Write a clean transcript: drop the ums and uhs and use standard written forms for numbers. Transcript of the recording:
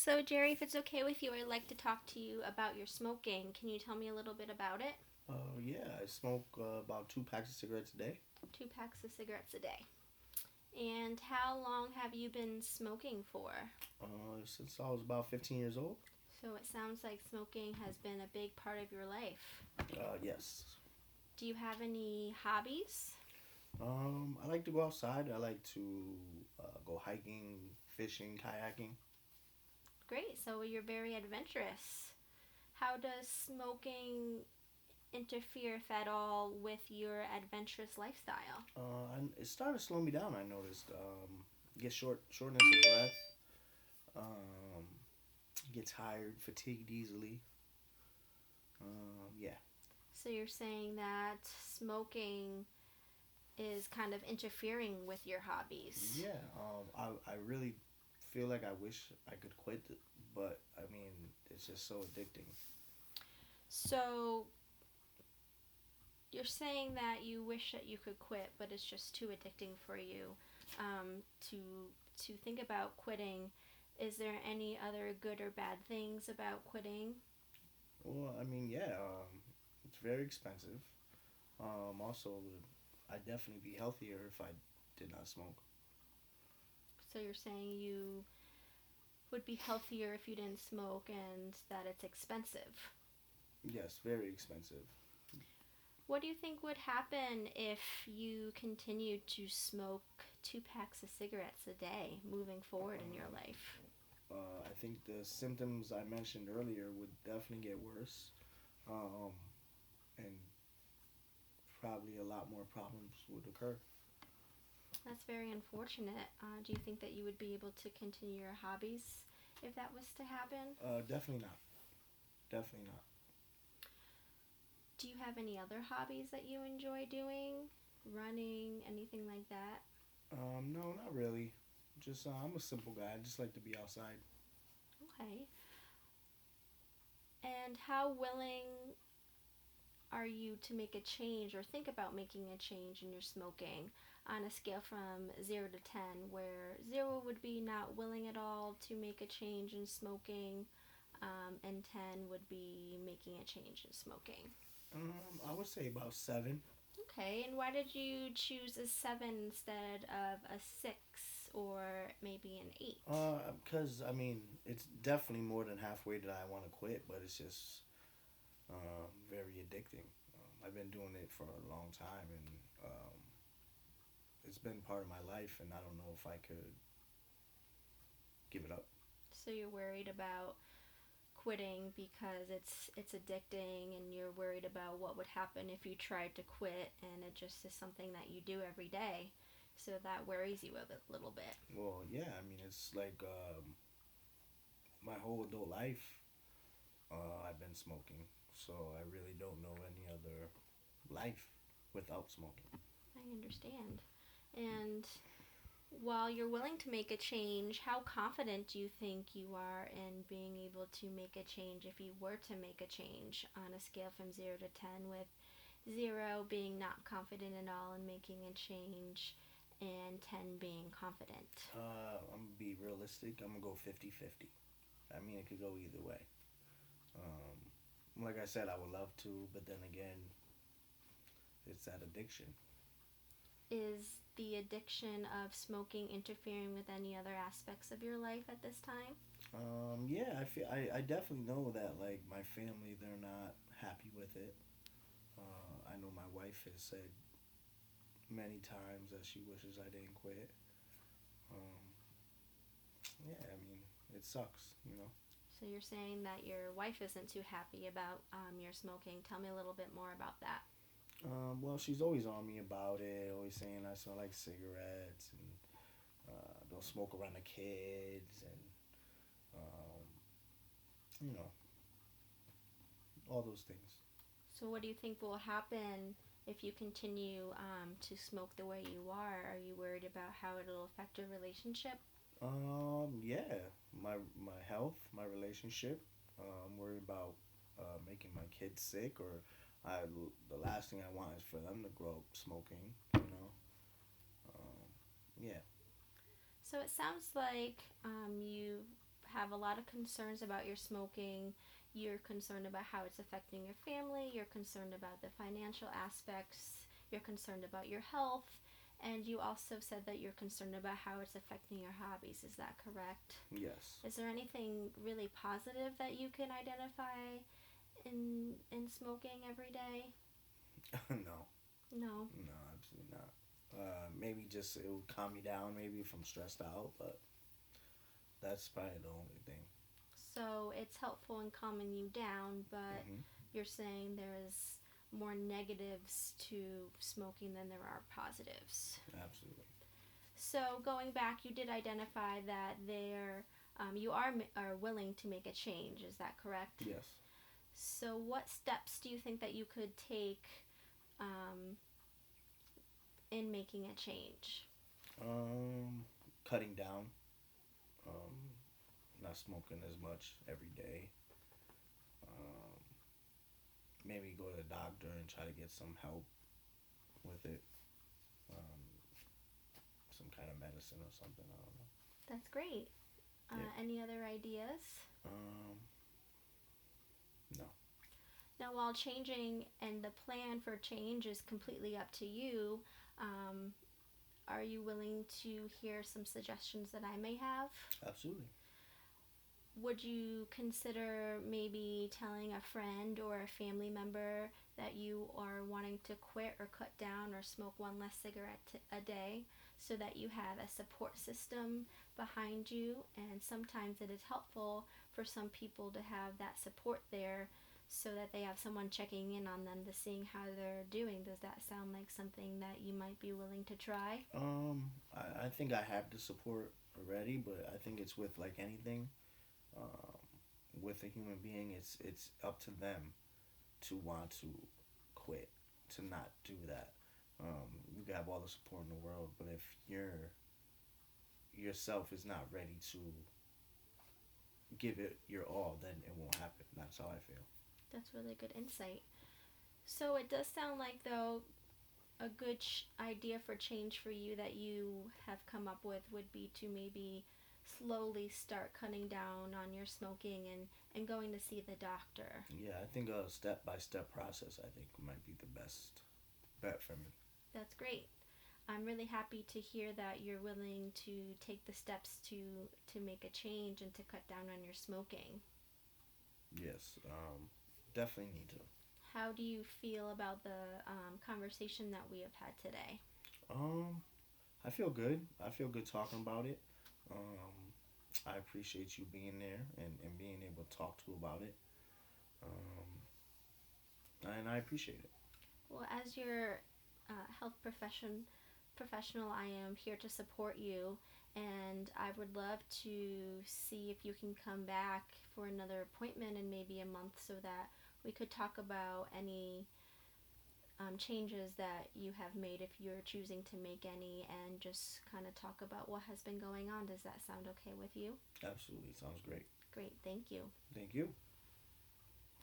So, Jerry, if it's okay with you, I'd like to talk to you about your smoking. Can you tell me a little bit about it? Yeah, I smoke about 2 packs of cigarettes a day. 2 packs of cigarettes a day. And how long have you been smoking for? Since I was about 15 years old. So, it sounds like smoking has been a big part of your life. Yes. Do you have any hobbies? I like to go outside. I like to go hiking, fishing, kayaking. Great, so you're very adventurous. How does smoking interfere, if at all, with your adventurous lifestyle? And it started slowing me down. I noticed. Get shortness of breath. Um, get tired, fatigued easily. Yeah, So, you're saying that smoking is kind of interfering with your hobbies. yeah. I really feel like I wish I could quit, but I mean, it's just so addicting. So, you're saying that you wish that you could quit, but it's just too addicting for you um, to to think about quitting. Is there any other good or bad things about quitting? Well, I mean, yeah, it's very expensive. Also, I'd definitely be healthier if I did not smoke. So you're saying you would be healthier if you didn't smoke, and that it's expensive. Yes, very expensive. What do you think would happen if you continued to smoke 2 packs of cigarettes a day moving forward in your Um, life? I think the symptoms I mentioned earlier would definitely get worse, um, and probably a lot more problems would occur. That's very unfortunate. Do you think that you would be able to continue your hobbies if that was to happen? Definitely not. Definitely not. Do you have any other hobbies that you enjoy doing? Running, anything like that? No, not really. Just I'm a simple guy. I just like to be outside. Okay. And how willing are you to make a change or think about making a change in your smoking on a scale from 0 to 10, where 0 would be not willing at all to make a change in smoking, and 10 would be making a change in smoking? I would say about 7. Okay, and why did you choose a 7 instead of a 6 or maybe an 8? Because I mean, it's definitely more than halfway that I want to quit, but it's just very addicting. I've been doing it for a long time, and it's been part of my life, and I don't know if I could give it up. So you're worried about quitting because it's addicting, and you're worried about what would happen if you tried to quit, and it just is something that you do every day. So that worries you a little bit. Well, yeah, I mean, it's like my whole adult life, I've been smoking, so I really don't know any other life without smoking. I understand. And while you're willing to make a change, how confident do you think you are in being able to make a change if you were to make a change on a scale from 0 to 10, with 0 being not confident at all in making a change and 10 being confident? I'm gonna be realistic. I'm gonna go 50-50. I mean, it could go either way. Like I said, I would love to, but then again, it's that addiction. Is the addiction of smoking interfering with any other aspects of your life at this time? Yeah, I definitely know that like my family, they're not happy with it. I know my wife has said many times that she wishes I didn't quit. Um, yeah, I mean, it sucks. So you're saying that your wife isn't too happy about your smoking. Tell me a little bit more about that. Well, she's always on me about it, always saying I smell like cigarettes and don't smoke around the kids and um, you know all those things. So what do you think will happen if you continue to smoke the way you are? Are you worried about how it'll affect your relationship? Yeah, my health, my relationship. I'm worried about making my kids sick, or I the last thing I want is for them to grow up smoking. Um, yeah. So it sounds like you have a lot of concerns about your smoking. You're concerned about how it's affecting your family. You're concerned about the financial aspects. You're concerned about your health. And you also said that you're concerned about how it's affecting your hobbies. Is that correct? Yes. Is there anything really positive that you can identify in smoking every day? No. No. No, absolutely not. Maybe just it would calm me down, maybe if I'm stressed out, but that's probably the only thing. So it's helpful in calming you down, but Hmm. you're saying there's more negatives to smoking than there are positives. Absolutely. So going back, you did identify that you are willing to make a change. Is that correct? Yes. So what steps do you think that you could take um, in making a change? Um, Cutting down. Um, Not smoking as much every day. Um, Maybe go to the doctor and try to get some help with it. Um, some kind of medicine or something. I don't know. That's great. Yeah. Any other ideas? Um, no. Now, while changing and the plan for change is completely up to you, um, are you willing to hear some suggestions that I may have? Absolutely. Would you consider maybe telling a friend or a family member that you are wanting to quit or cut down or smoke one less cigarette a day so that you have a support system behind you? And sometimes it is helpful for some people to have that support there so that they have someone checking in on them to seeing how they're doing. Does that sound like something that you might be willing to try? I think I have the support already, but I think it's with like anything. Um, with a human being, it's up to them to want to quit, to not do that. You can have all the support in the world, but if yourself is not ready to give it your all, then it won't happen. That's how I feel. That's really good insight. So it does sound like, though, a good idea for change for you that you have come up with would be to maybe slowly start cutting down on your smoking and going to see the doctor. Yeah, I think a step by step process, I think, might be the best bet for me. That's great. I'm really happy to hear that you're willing to take the steps to make a change and to cut down on your smoking. Yes, definitely need to. How do you feel about the conversation that we have had today? Um, I feel good. I feel good talking about it. I appreciate you being there and being able to talk to about it. And I appreciate it. Well, as your health professional, I am here to support you, and I would love to see if you can come back for another appointment in maybe a month so that we could talk about any changes that you have made if you're choosing to make any, and just kind of talk about what has been going on. Does that sound okay with you? Absolutely. Sounds great. Great, thank you. Thank you.